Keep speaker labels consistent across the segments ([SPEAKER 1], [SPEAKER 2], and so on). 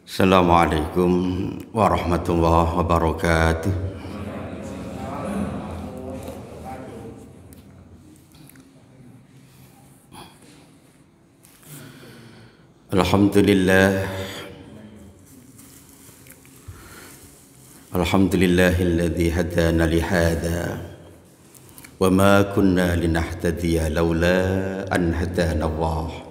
[SPEAKER 1] Assalamualaikum warahmatullahi wabarakatuh. Alhamdulillahilladzi hadana lihada wa ma kunna linahtadiya laula an hadana Allah.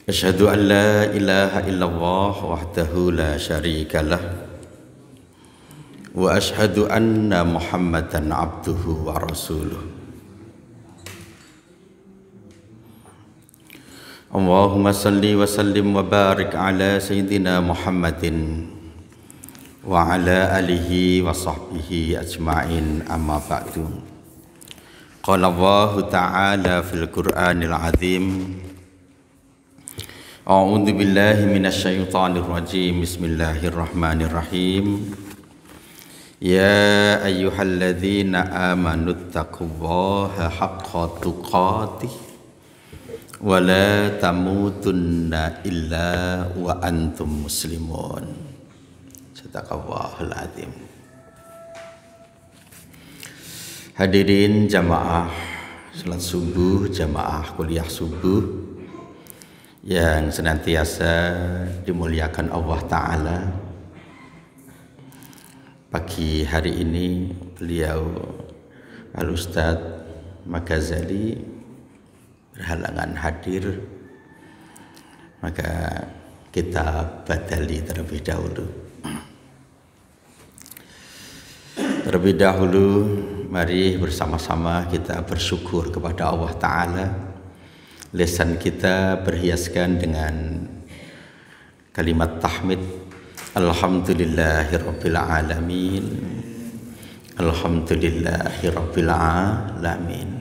[SPEAKER 1] Asyhadu an la ilaha illallah wahdahu la syarika lah wa asyhadu anna Muhammadan abduhu wa rasuluh. Allahumma salli wa sallim wa barik ala sayyidina Muhammadin wa ala alihi wa sahbihi ajma'in, amma ba'du. Qala Allah ta'ala fil Qur'anil azim, a'udzu billahi minasy syaithanir rajim, bismillahirrahmanirrahim. Ya ayyuhalladzina amanu taqullaha haqqa tuqatih wa la tamutunna illa wa antum muslimun. Sadaqallahul azim. Hadirin jamaah salat subuh, jamaah kuliah subuh yang senantiasa dimuliakan Allah Ta'ala. Pagi hari ini beliau Al-Ustaz Maghazali berhalangan hadir, maka kita badali terlebih dahulu. Terlebih dahulu mari bersama-sama kita bersyukur kepada Allah Ta'ala. Lisan kita berhiaskan dengan kalimat tahmid, alhamdulillahirabbil alamin, alhamdulillahirabbil alamin.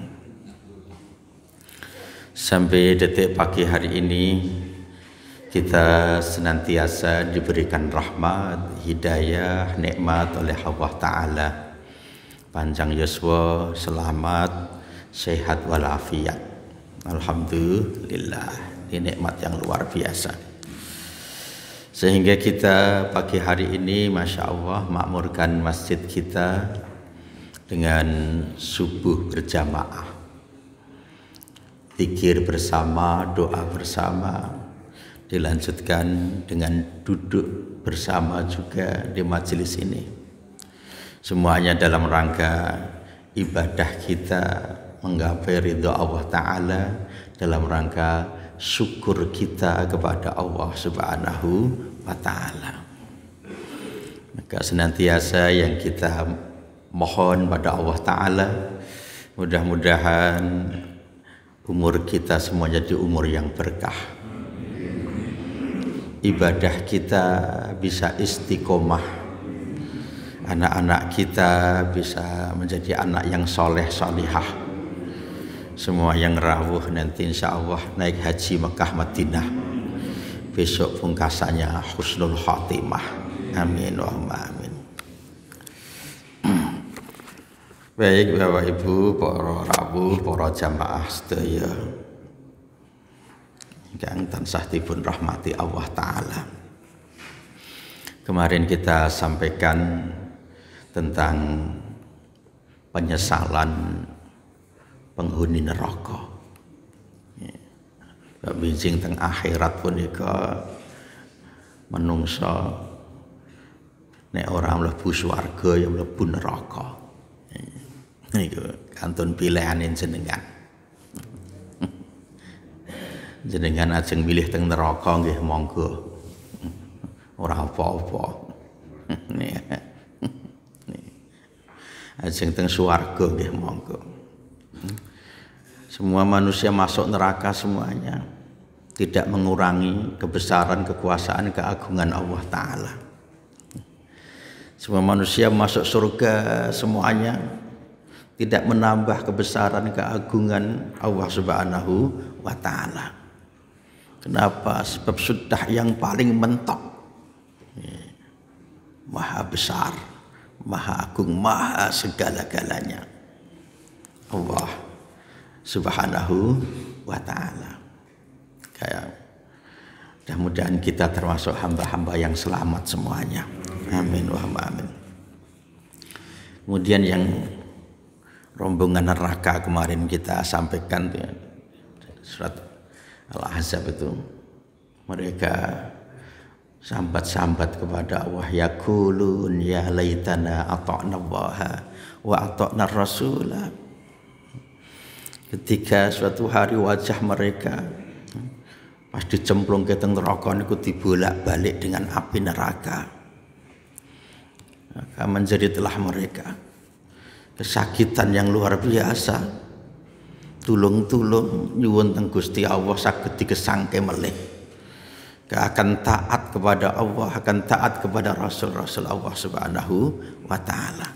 [SPEAKER 1] Sampai detik pagi hari ini kita senantiasa diberikan rahmat, hidayah, nikmat oleh Allah Ta'ala. Panjang yuswa, selamat, sehat walafiat. Alhamdulillah, ini nikmat yang luar biasa. Sehingga kita pagi hari ini Masya Allah makmurkan masjid kita dengan subuh berjamaah, zikir bersama, doa bersama, dilanjutkan dengan duduk bersama juga di majelis ini. Semuanya dalam rangka ibadah kita menggapai ridha Allah Ta'ala, dalam rangka syukur kita kepada Allah Subhanahu wa Ta'ala. Maka senantiasa yang kita mohon pada Allah Ta'ala, mudah-mudahan umur kita semua jadi umur yang berkah. Ibadah kita bisa istiqomah. Anak-anak kita bisa menjadi anak yang soleh solihah. Semua yang rawuh nanti insya Allah naik haji Mekah Madinah. Besok pungkasannya husnul khatimah. Amin wa amin. Baik Bapak Ibu, para rawuh, para jamaah sedaya ingkang tansah dipun rahmati Allah Ta'ala. Kemarin kita sampaikan tentang penyesalan penghuni neraka. Bijing teng akhirat punika menungso nek ora mlebu swarga ya mlebu neraka. Niku kantun pilihane jenengan. Jenengan ajeng milih teng neraka nggih monggo. Ora apa-apa. Ajeng teng swarga nggih monggo. Semua manusia masuk neraka semuanya, tidak mengurangi kebesaran, kekuasaan, keagungan Allah Ta'ala. Semua manusia masuk surga semuanya, tidak menambah kebesaran, keagungan Allah Subhanahu wa Ta'ala. Kenapa? Sebab sudah yang paling mentok, maha besar, maha agung, maha segala-galanya, Allah Subhanahu wa Ta'ala. Kayak Mudah-mudahan kita termasuk hamba-hamba yang selamat semuanya. Amin wa amin. Kemudian yang rombongan neraka kemarin kita sampaikan surat Al-Ahzab itu, mereka sambat-sambat kepada Allah, yaqulun ya laitana ata'na Allaha wa ata'na Rasulah. Ketika suatu hari wajah mereka pas dicemplung ke neraka niku dibolak-balik dengan api neraka, maka menjeritlah mereka kesakitan yang luar biasa. Tulung-tulung nyuwun teng Gusti Allah saged dikesangke melih, akan taat kepada Allah, akan taat kepada Rasul-Rasul Allah Subhanahu wa Ta'ala.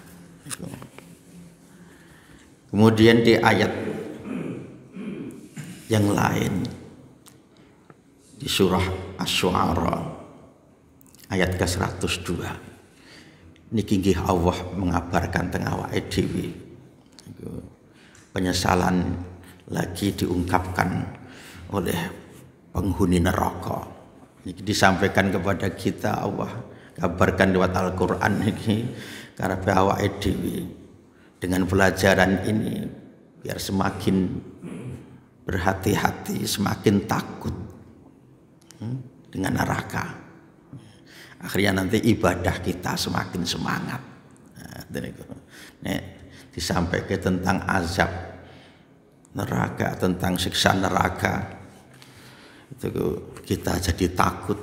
[SPEAKER 1] Kemudian di ayat yang lain di surah Asy-Syu'ara ayat ke-102 niki nggih Allah mengabarkan teng awake dhewe penyesalan lagi diungkapkan oleh penghuni neraka. Niki disampaikan kepada kita, Allah kabarkan lewat Al-Qur'an niki karepe awake dhewe. Dengan pelajaran ini biar semakin berhati-hati, semakin takut dengan neraka. Akhirnya nanti ibadah kita semakin semangat. Disampaikan tentang azab neraka, tentang siksa neraka, itu kita jadi takut.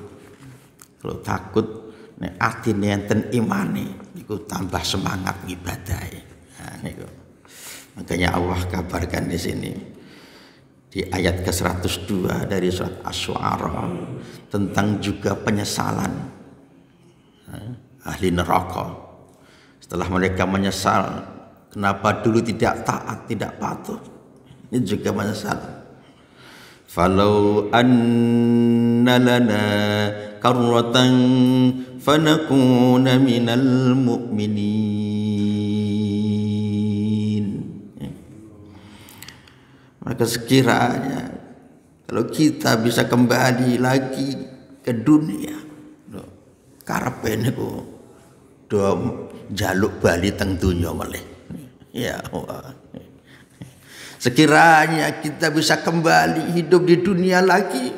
[SPEAKER 1] Kalau takut, atine enten imane, itu tambah semangat ibadah. Makanya Allah kabarkan di sini di ayat ke-102 dari surat Asy-Syu'ara tentang juga penyesalan ahli neraka. Setelah mereka menyesal kenapa dulu tidak taat, tidak patuh, ini juga menyesal. Falau anna lana karratan fanakuna minal mu'minin. Maka sekiranya kalau kita bisa kembali lagi ke dunia, karepe niku do njaluk bali teng donya malih. Ya Allah. Sekiranya kita bisa kembali hidup di dunia lagi,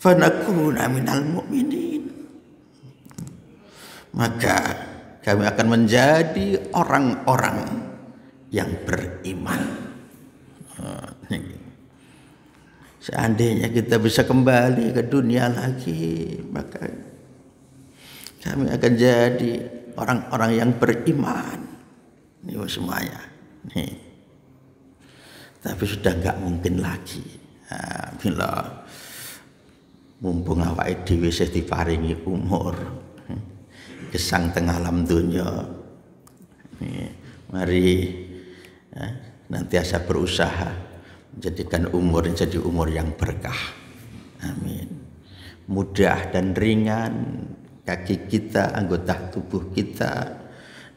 [SPEAKER 1] fanakuna minal mu'minin, maka kami akan menjadi orang-orang yang beriman. Seandainya kita bisa kembali ke dunia lagi, maka kami akan jadi orang-orang yang beriman. Ini semuanya. Nih. Tapi sudah nggak mungkin lagi. Nah, bila mumpung awake dhewe wis diparingi umur, gesang teng alam dunya, mari nanti asa berusaha menjadikan umur jadi umur yang berkah. Amin. Mudah dan ringan kaki kita, anggota tubuh kita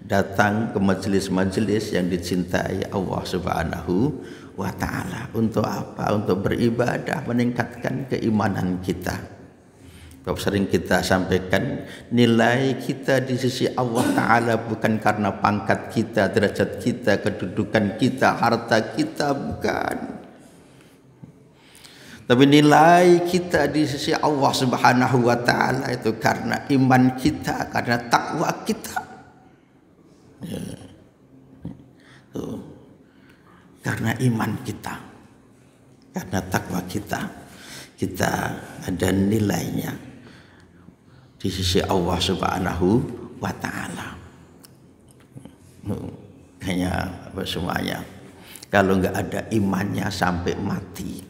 [SPEAKER 1] datang ke majelis-majelis yang dicintai Allah Subhanahu wa Ta'ala. Untuk apa? Untuk beribadah, meningkatkan keimanan kita. Sering kita sampaikan, nilai kita di sisi Allah Ta'ala bukan karena pangkat kita, derajat kita, kedudukan kita, harta kita, bukan. Tapi nilai kita di sisi Allah Subhanahu wa Ta'ala itu karena iman kita, karena takwa kita. Karena iman kita, karena takwa kita, kita ada nilainya di sisi Allah Subhanahu wa Ta'ala. Hanya semuanya. Kalau nggak ada imannya sampai mati,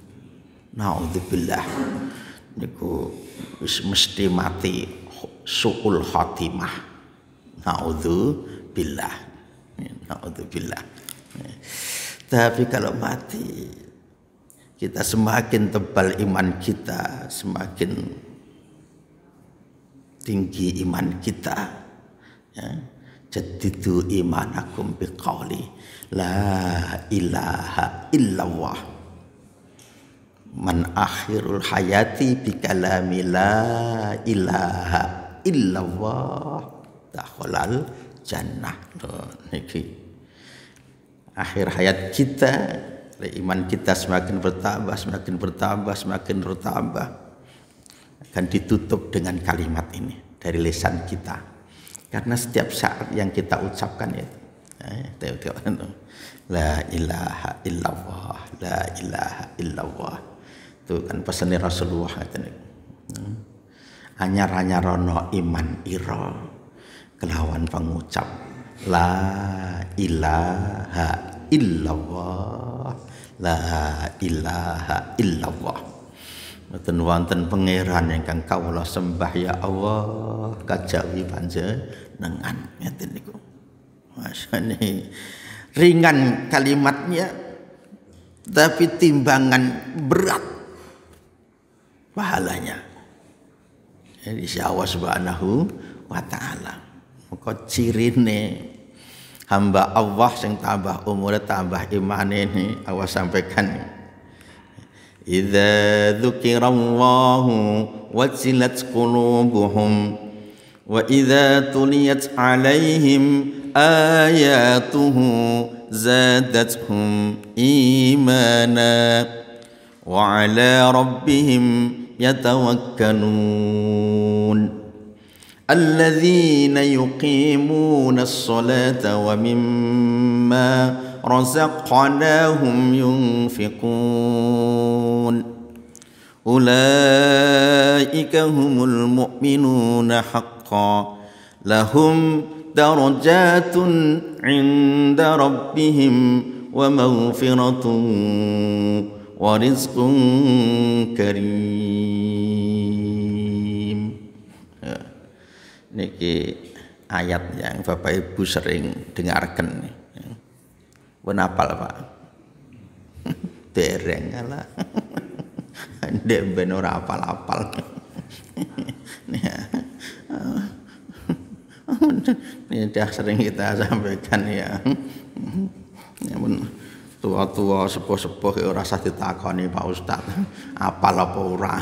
[SPEAKER 1] naudzubillah, niku mesti mati su'ul khatimah. Naudzubillah. Naudzubillah. Tapi kalau mati, kita semakin tebal iman kita, semakin tinggi iman kita, ya. Jaddidu imanakum biqauli la ilaha illallah man akhirul hayati bi kalami la ilaha illallah dakhalal jannah. Niki akhir hayat kita, iman kita semakin bertambah, semakin bertambah, semakin bertambah, akan ditutup dengan kalimat ini dari lisan kita. Karena setiap saat yang kita ucapkan itu la ilaha illallah, la ilaha illallah. Itu kan pesannya Rasulullah. Anyar-anyarono iman ira kelawan pengucap la ilaha illallah, la ilaha illallah. Mboten wonten pangeran ingkang kawula sembah ya Allah kajawi panjenengan. Ngeten niku. Masane ringan kalimatnya tapi timbangan berat pahalanya. Jadi Allah Subhanahu wa taala. Maka cirine hamba Allah yang tambah umur tambah iman ini Allah sampaikan. Idza dzukirallahu wajilat qulubuhum wa idza tuliyat alaihim ayatuhu zadatuhum imana wa ala rabbihim yatawakkalun alladzina yuqimuna as-salata wa mimma razaqnahum yunfiqun ulaika humul mu'minuna haqqan lahum darajatun 'inda rabbihim wa maghfiratun wa rizqun karim. Niki ayat yang Bapak Ibu sering dengarkan nih. Pun apal Pak? Dereng lah. Ndek ben ora apal-apal. Ini dah sering kita sampaikan ya. Tua-tua sepuh-sepuh ora usah ditakoni Pak Ustaz. Apal apa ora?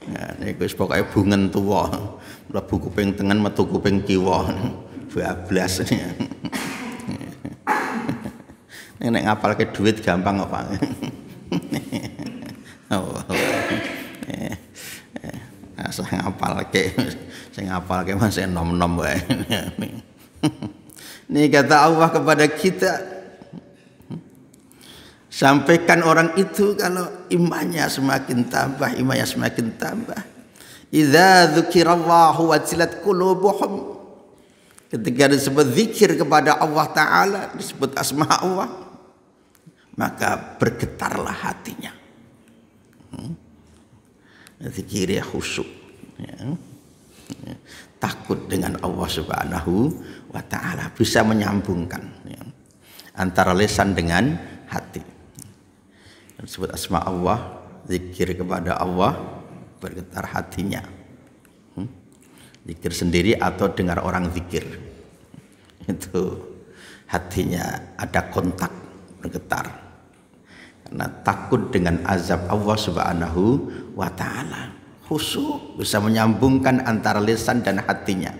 [SPEAKER 1] Ya niku wis pokoke bungen tuwa. Mlebu kuping tengen metu kuping kiwa. Bablas. Nek ngapalke duit gampang kok Pak. Asal ngapalke, sing ngapalke masih nom-nom wae. Ini kata Allah kepada kita, sampaikan orang itu kalau imannya semakin tambah, imannya semakin tambah. Idza dzukirallahu wajilat qulubuhum. Ketika disebut zikir kepada Allah Ta'ala, disebut asma Allah, maka bergetarlah hatinya. Zikirnya khusyuk, ya. Takut dengan Allah Subhanahu wa Ta'ala, bisa menyambungkan ya, antara lisan dengan hati. Disebut asma Allah, zikir kepada Allah, bergetar hatinya. Zikir sendiri atau dengar orang zikir, itu hatinya ada kontak, bergetar karena takut dengan azab Allah Subhanahu wa Ta'ala. Khusyuk, bisa menyambungkan antara lisan dan hatinya.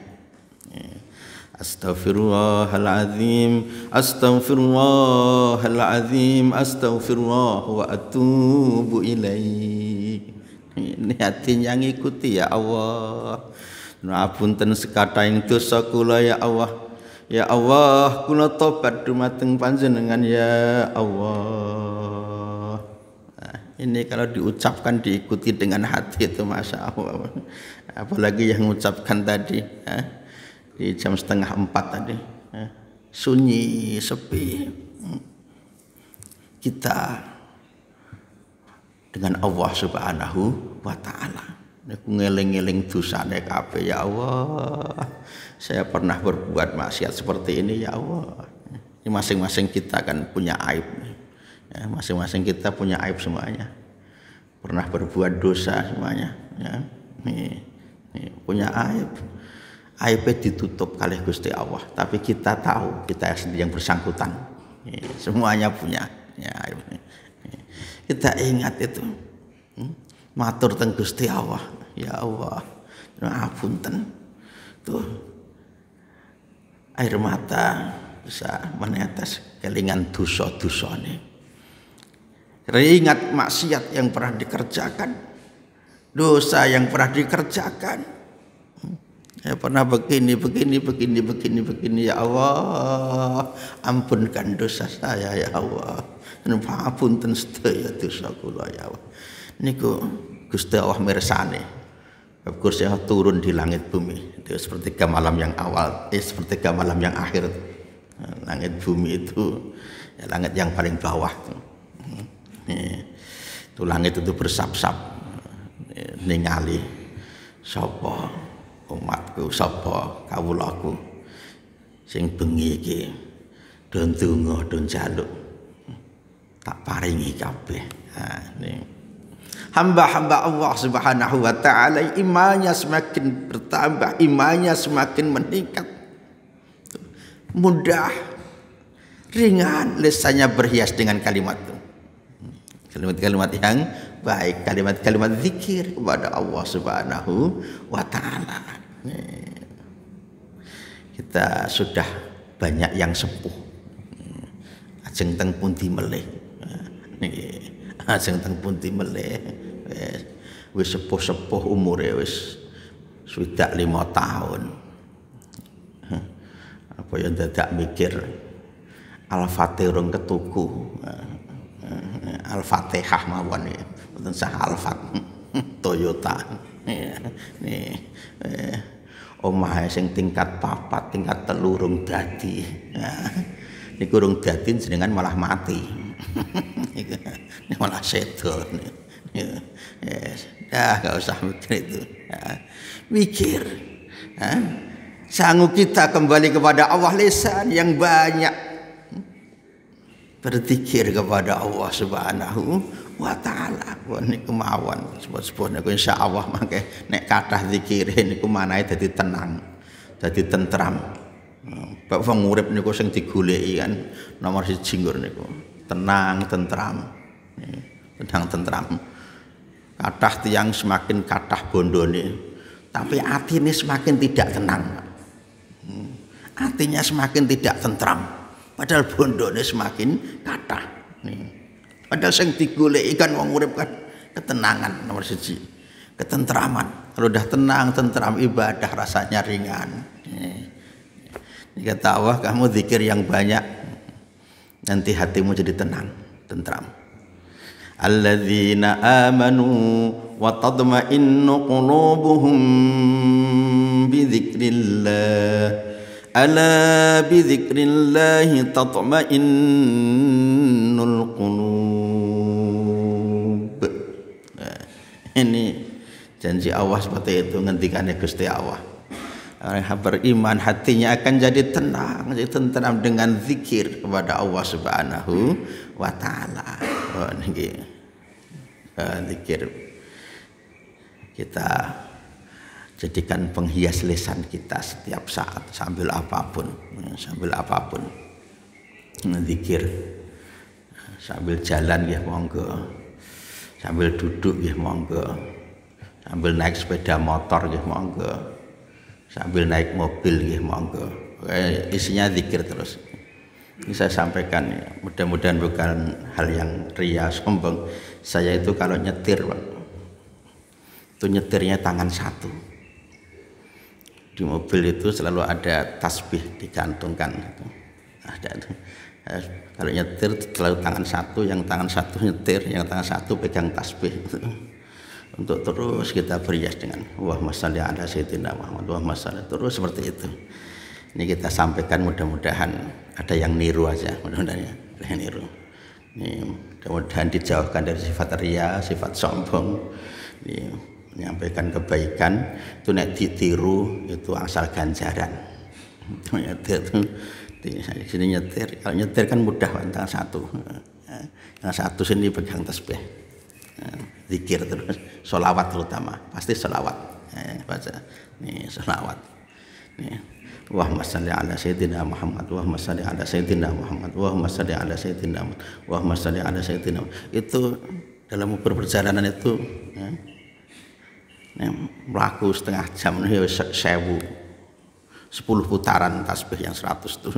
[SPEAKER 1] Astaghfirullahaladzim, astaghfirullahaladzim, astaghfirullah wa atubu ilaih. Ini hatinya ngikuti ya Allah. Ngapunten sekataing dosa kula ya Allah. Ya Allah, kula tobat dumateng panjenengan ya Allah. Nah, ini kalau diucapkan diikuti dengan hati itu Masya Allah. Apalagi yang mengucapkan tadi di jam 3:30 tadi, sunyi, sepi. Kita dengan Allah Subhanahu wa Ta'ala. Aku ngeling-ngeling dosane kabeh ya Allah. Saya pernah berbuat maksiat seperti ini ya Allah. Ini masing-masing kita kan punya aib. Ya, masing-masing kita punya aib semuanya. Pernah berbuat dosa semuanya. Ya. Nih, punya aib. Aibnya ditutup oleh Gusti Allah. Tapi kita tahu kita sendiri yang bersangkutan. Semuanya punya ya, aib. Kita ingat itu. Matur teng Gusti Allah. Ya Allah, ngapunten. Tuh air mata bisa menetes kelingan dosa-dosane. Ingat maksiat yang pernah dikerjakan, dosa yang pernah dikerjakan. Ya pernah begini ya Allah, ampunkan dosa saya ya Allah. Ngapunten sedaya dosa kula ya Allah. Niku Gusti Allah mirsani. Kursi Allah turun di langit bumi. Itu sepertiga malam yang awal, sepertiga malam yang akhir. Langit bumi itu ya, langit yang paling bawah. Itu langit itu bersab-sab ningali sapa umatku, sapa kawulaku sing bengi iki do ndonga do njaluk tak paringi kabeh. Hamba-hamba Allah Subhanahu wa taala imannya semakin bertambah, imannya semakin meningkat. Mudah, ringan, lisannya berhias dengan kalimat itu. Kalimat-kalimat yang baik, kalimat-kalimat zikir kepada Allah Subhanahu wa taala. Kita sudah banyak yang sepuh. Ajeng teng pundi melih. Ajeng teng pundi melih. Wis sepuh-sepuh umure wis 25 tahun. Apa yang dadak mikir Al-Fatihah urung ketuku. Al-Fatihah mawon iki. Mboten sah Alfat. Toyota. Nih omahe sing tingkat 4, tingkat 3 urung dadi. Niku urung dadi jenengan malah mati. Ini malah sedo. Gak usah mikir itu. Mikir. Sanggup kita kembali kepada Allah, lisan yang banyak berzikir kepada Allah Subhanahu wa taala. Niku mawon sebut-sebut niku insyaallah mangke nek kathah zikire niku manahe dadi tenang, dadi tentram. Bab wong urip niku sing digoleki kan nomor 1 niku tenang, tentram. Tenang, tentram. Kathah tiyang semakin kathah bondone, tapi atine semakin tidak tenang. Hatinya semakin tidak tentram, padahal bondone semakin kathah. Padahal sing digoleki kan wong urip kan ketenangan nomor 1, ketentraman. Kalau udah tenang, tentram, ibadah rasanya ringan. Ini kata Allah, kamu zikir yang banyak, nanti hatimu jadi tenang, tentram. Alladzina amanu wa tadma'innu qulubuhum bi dzikrillah. Ala bi dzikrillahi tatma'innul qulub. Ini janji Allah seperti itu, ngendikane Gusti Allah. Orang yang beriman hatinya akan jadi tenang, jadi tentram dengan zikir kepada Allah Subhanahu wa taala. Zikir kita jadikan penghias lisan kita setiap saat sambil apapun, zikir sambil jalan ya monggo, sambil duduk ya monggo, sambil naik sepeda motor ya monggo, sambil naik mobil ya monggo. Isinya zikir terus. Ini saya sampaikan ya, mudah-mudahan bukan hal yang ria sombong. Saya itu kalau nyetir, Pak, itu nyetirnya tangan satu. Di mobil itu selalu ada tasbih digantungkan. Ada itu. Kalau nyetir selalu tangan satu, yang tangan satu nyetir, yang tangan satu pegang tasbih. Untuk terus kita berias dengan Allahumma shalli ala sayyidina Muhammad, Allahumma shalli, terus seperti itu. Ini kita sampaikan, mudah-mudahan ada yang niru aja, mudah-mudahan ya, ada yang niru. Ini mudah-mudahan dijauhkan dari sifat ria, sifat sombong. Ini menyampaikan kebaikan itu nek ditiru itu asal ganjaran. Nyetir itu di sini nyetir, kalau nyetir kan mudah tangan satu. Yang satu sini pegang tasbih. Zikir terus, sholawat terutama, pasti sholawat. Baca, nih sholawat. Nih, Allahumma shalli ala sayyidina Muhammad, Allahumma shalli ala sayyidina Muhammad, Allahumma shalli ala sayyidina Muhammad, Allahumma shalli ala sayyidina Muhammad. Itu dalam perjalanan itu melaku setengah jam ini 10 putaran tasbih yang 100 itu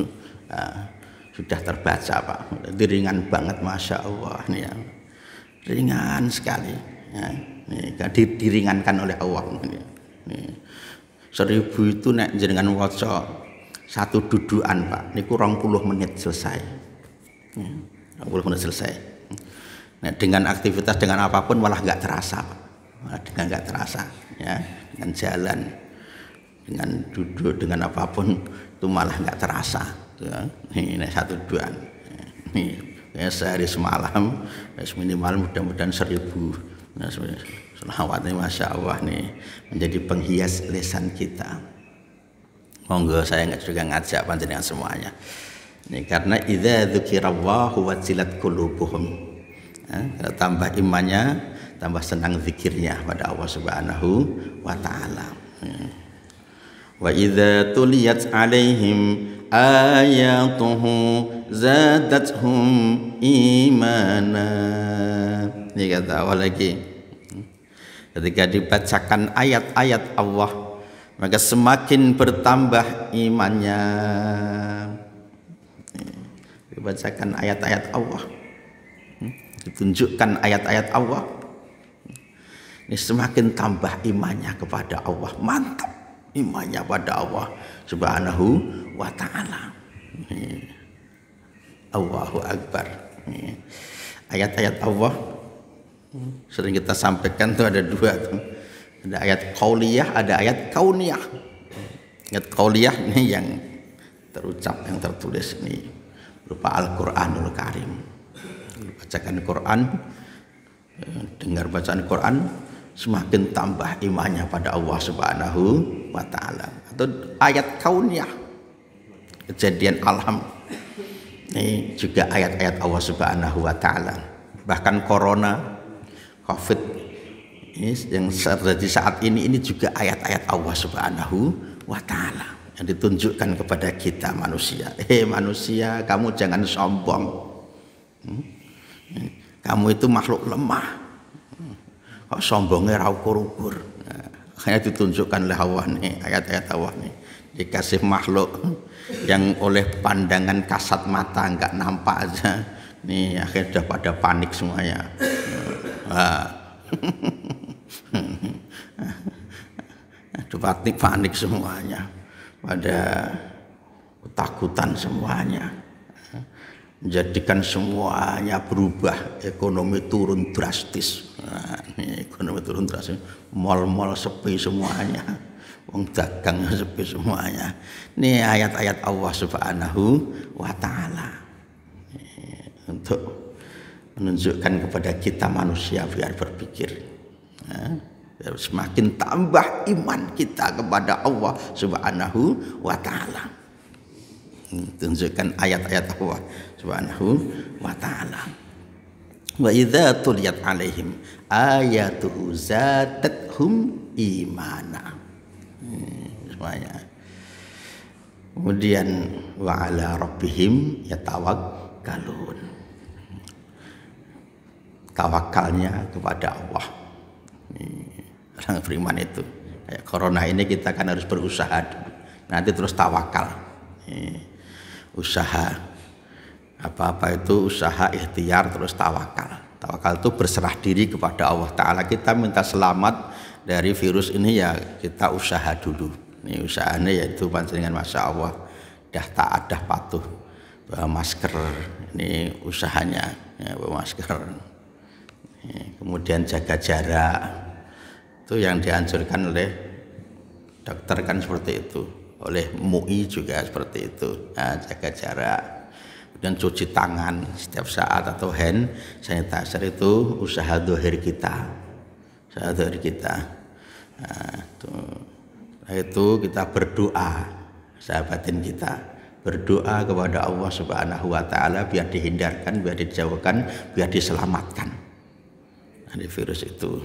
[SPEAKER 1] sudah terbaca Pak. Jadi ringan banget, Masya Allah nih ya. Ringan sekali ya. Diringankan oleh Allah nih. 1000 itu nek jenengan waca satu dudukan Pak niku 20 menit selesai. 20 menit selesai. Nah, dengan aktivitas dengan apapun malah nggak terasa Pak. Malah dengan nggak terasa ya, dengan jalan, dengan duduk, dengan apapun itu malah nggak terasa ya. Ini satu dudukan. Nih ya, sehari semalam minimal mudah-mudahan 1000. Nah, selawat ini Masya Allah nih menjadi penghias lisan kita. Monggo saya juga ngajak panjenengan semuanya. Ini karena idza dzukirallahu wajilat qulubuhum. Tambah imannya, tambah senang zikirnya pada Allah Subhanahu wa taala. Wa idza tuliyat alaihim ayatuhu zadatuhum imana. Ini kata Allah lagi. Ketika dibacakan ayat-ayat Allah, maka semakin bertambah imannya. Dibacakan ayat-ayat Allah, ditunjukkan ayat-ayat Allah, ini semakin tambah imannya kepada Allah. Mantap imannya pada Allah Subhanahu wa ta'ala. Allahu Akbar. Ayat-ayat Allah sering kita sampaikan tuh ada 2 tuh. Ada ayat qauliyah, ada ayat kauniyah. Ayat qauliyah ini yang terucap, yang tertulis ini berupa Al-Qur'anul Karim. Bacakan Quran, dengar bacaan Quran, semakin tambah imannya pada Allah Subhanahu wa taala. Atau ayat kauniyah, kejadian alam. Ini juga ayat-ayat Allah Subhanahu wa taala. Bahkan corona, Covid ini yang terjadi saat ini juga ayat-ayat Allah Subhanahu wa taala yang ditunjukkan kepada kita manusia. Manusia, kamu jangan sombong. Kamu itu makhluk lemah. Kok sombongnya ra ukur-ukur. Hanya ditunjukkan oleh Allah nih, ayat-ayat Allah nih. Dikasih makhluk yang oleh pandangan kasat mata enggak nampak aja. Nih akhirnya udah pada panik semuanya. Panik semuanya, pada ketakutan semuanya, menjadikan semuanya berubah. Ekonomi turun drastis. Ekonomi turun drastis, mal-mal sepi semuanya, wong dagang sepi semuanya. Ini ayat-ayat Allah Subhanahu wa taala untuk menunjukkan kepada kita manusia biar berpikir, biar semakin tambah iman kita kepada Allah Subhanahu wa taala. Tunjukkan ayat-ayat Allah Subhanahu wa taala. Wa idza tuliyat alaihim ayatuhu zadatuhum imana. Semuanya. Kemudian wa ala rabbihim yatawakkalun. Tawakalnya kepada Allah. Orang beriman itu kayak corona ini kita kan harus berusaha dulu, nanti terus tawakal. Usaha apa-apa itu usaha ikhtiar terus tawakal. Tawakal itu berserah diri kepada Allah Ta'ala. Kita minta selamat dari virus ini ya kita usaha dulu. Ini usahanya yaitu panjenengan Masya Allah dah taat, dah patuh, bawa masker. Ini usahanya ya, bawa masker. Kemudian jaga jarak, itu yang dianjurkan oleh dokter kan seperti itu, oleh MUI juga seperti itu. Jaga jarak, kemudian cuci tangan setiap saat atau hand sanitizer, itu usaha dohir kita, usaha dohir kita. Itu kita berdoa, sahabatin kita berdoa kepada Allah Subhanahu wa taala biar dihindarkan, biar dijauhkan, biar diselamatkan dari virus itu.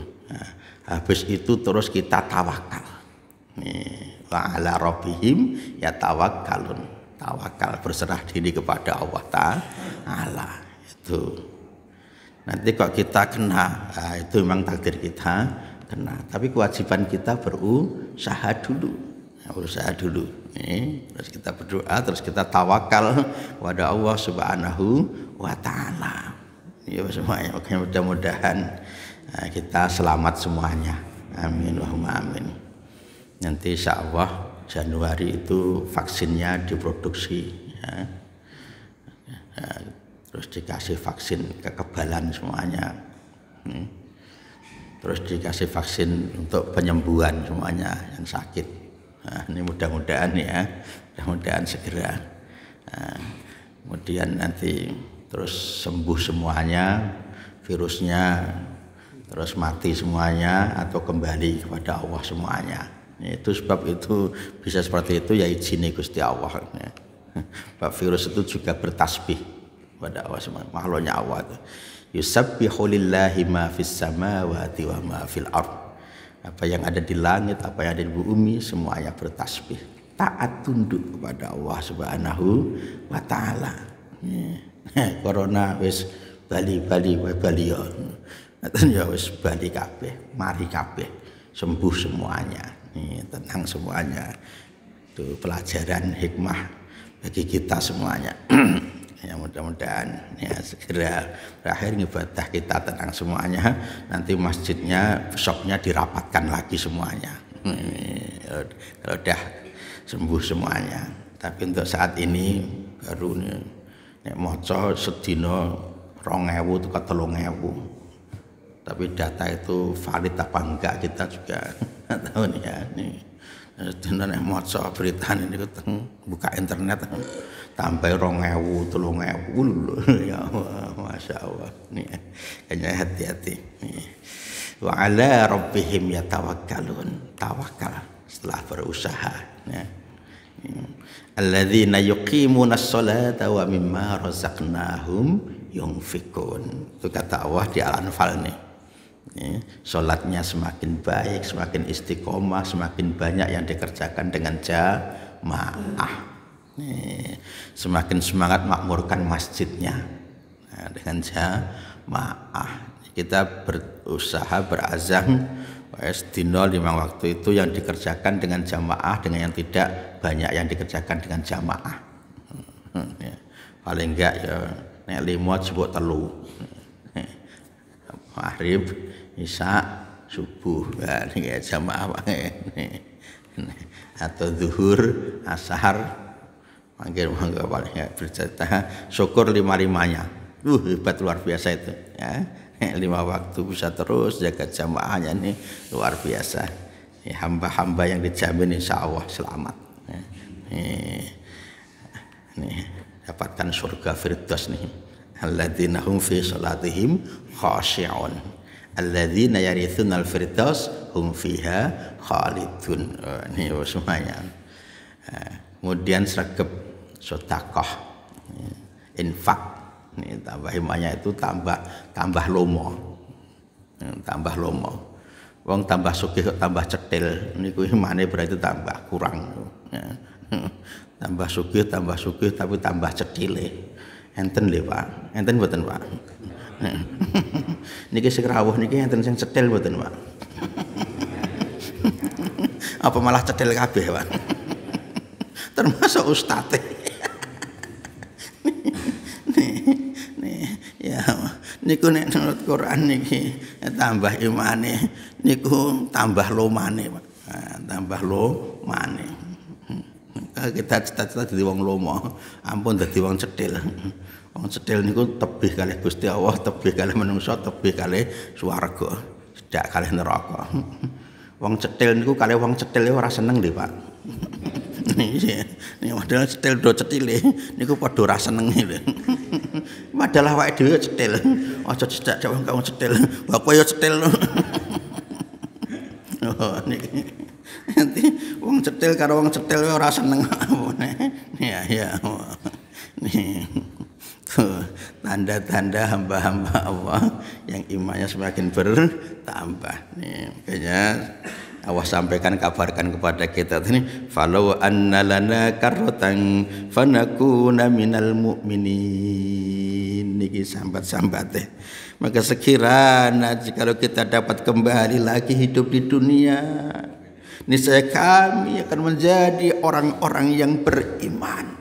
[SPEAKER 1] Habis itu terus kita tawakal. Wa ala rabbihim yatawakkalun. Tawakal, berserah diri kepada Allah Ta'ala. Itu nanti kok kita kena, itu memang takdir kita kena, tapi kewajiban kita berusaha dulu. Berusaha dulu. Terus kita berdoa, terus kita tawakal kepada Allah Subhanahu wa Ta'ala. Ya semuanya, oke, mudah-mudahan kita selamat semuanya. Amin Allahumma amin. Nanti insyaallah Januari itu vaksinnya diproduksi, ya. Terus dikasih vaksin kekebalan semuanya, terus dikasih vaksin untuk penyembuhan semuanya yang sakit. Nah, ini mudah-mudahan ya, mudah-mudahan segera. Nah, kemudian nanti terus sembuh semuanya, virusnya, terus mati semuanya atau kembali kepada Allah semuanya. Itu sebab itu bisa seperti itu ya izin Gusti Allah. Sebab virus itu juga bertasbih pada Allah semua, makhluknya Allah itu. Yusabbihu lillahi ma fis samawati wa ma fil ard. Apa yang ada di langit, apa yang ada di bumi semuanya bertasbih. Taat tunduk kepada Allah Subhanahu wa Ta'ala. Corona wis bali ya. Ya wis bali kabeh, mari kabeh sembuh semuanya. Tenang semuanya. Itu pelajaran hikmah bagi kita semuanya. Ya mudah-mudahan ya segera berakhir ibadah kita, tenang semuanya. Nanti masjidnya besoknya dirapatkan lagi semuanya. Kalau udah sembuh semuanya. Tapi untuk saat ini baru nek maca sedina 2000 tekan 3000. Tapi data itu valid apa enggak kita juga tahu nih ya. Nih nek maca berita ini buka internet tambah 2000 3000 ya Allah, masya Allah. Nih kayaknya hati-hati. Wa ala rabbihim yatawakkalun. Tawakal setelah berusaha ya. Alladzina yuqimunas sholata wa mimma razaqnahum yunfikun. Itu kata Allah di Al-Anfal nih. Sholatnya semakin baik, semakin istiqomah, semakin banyak yang dikerjakan dengan jamaah. Semakin semangat makmurkan masjidnya dengan jamaah. Kita berusaha berazam sedina 5 waktu itu yang dikerjakan dengan jamaah, dengan yang tidak banyak yang dikerjakan dengan jamaah. Paling enggak ya nek 5 sebut 3 maghrib, isya, subuh, ini jamaah atau zuhur, asar, panggil paling enggak bercerita syukur 5-5-nya. Hebat luar biasa itu ya. 5 waktu bisa terus jaga jamaahnya, ini luar biasa. Hamba-hamba yang dijamin insya Allah selamat. Nih dapatkan surga firdaus nih. Alladzina hum fi salatihim khashi'un. Alladzina yarithunal firdaus hum fiha khalidun. Ini semuanya. Kemudian sregep sedekah, infak. Ini tambah himanya itu tambah lomo. Tambah lomo. Wong tambah sugih tambah cetil, niku himane berarti tambah kurang. Tambah sugih tapi tambah cetile. Enten lho Pak. Enten mboten Pak? Niki sing rawuh niki enten sing cetil mboten Pak? Apa malah cetil kabeh Pak? Termasuk ustadz. Ya, niku nek nurut Quran niki tambah imane, niku tambah lomane, Pak. Tambah lomane. Kita cita-cita dadi wong lomo, ampun dadi wong cetil. Wong cetil niku tebih kalih Gusti Allah, tebih kalih manungsa, tebih kalih swarga, sedak kalih neraka. Wong cetil niku kalih wong cetil ora seneng lho, Pak. Nih padahal cetil do cetile niku padha ora seneng lho. Padahal awake dhewe cetil. Aja cedak wong kang cetil. Bapak yo cetil. Oh niki. Nanti wong cetil karo wong cetil ora seneng. Ya. Nih. Tanda-tanda hamba-hamba Allah yang imannya semakin bertambah. Nih, makanya Allah sampaikan, kabarkan kepada kita ini, falau anna lana karrotan fanakuna minal mu'minin. Niki sambat-sambat maka sekiranya jika kita dapat kembali lagi hidup di dunia, niscaya kami akan menjadi orang-orang yang beriman.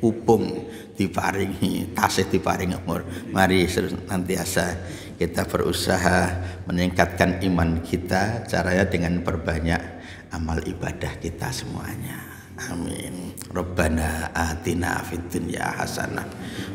[SPEAKER 1] Pupung diparingi, tasih diparingi umur. Mari senantiasa kita berusaha meningkatkan iman kita, caranya dengan perbanyak amal ibadah kita semuanya. Amin. Rabbana atina fid dunya hasanah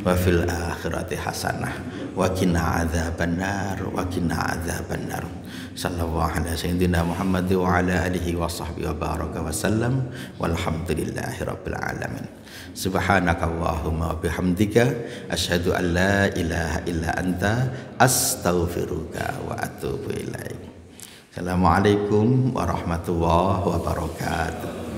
[SPEAKER 1] wa fil akhirati hasanah wa qina adzabannar wa qina adzabannar. Sallallahu ala sayyidina Muhammad wa ala alihi wa sahbihi wa baraka wa sallam walhamdulillahi rabbil alamin. Subhanakallahumma wa bihamdika asyhadu an la ilaha illa anta astaghfiruka wa atubu ilaik. Assalamualaikum warahmatullahi wabarakatuh.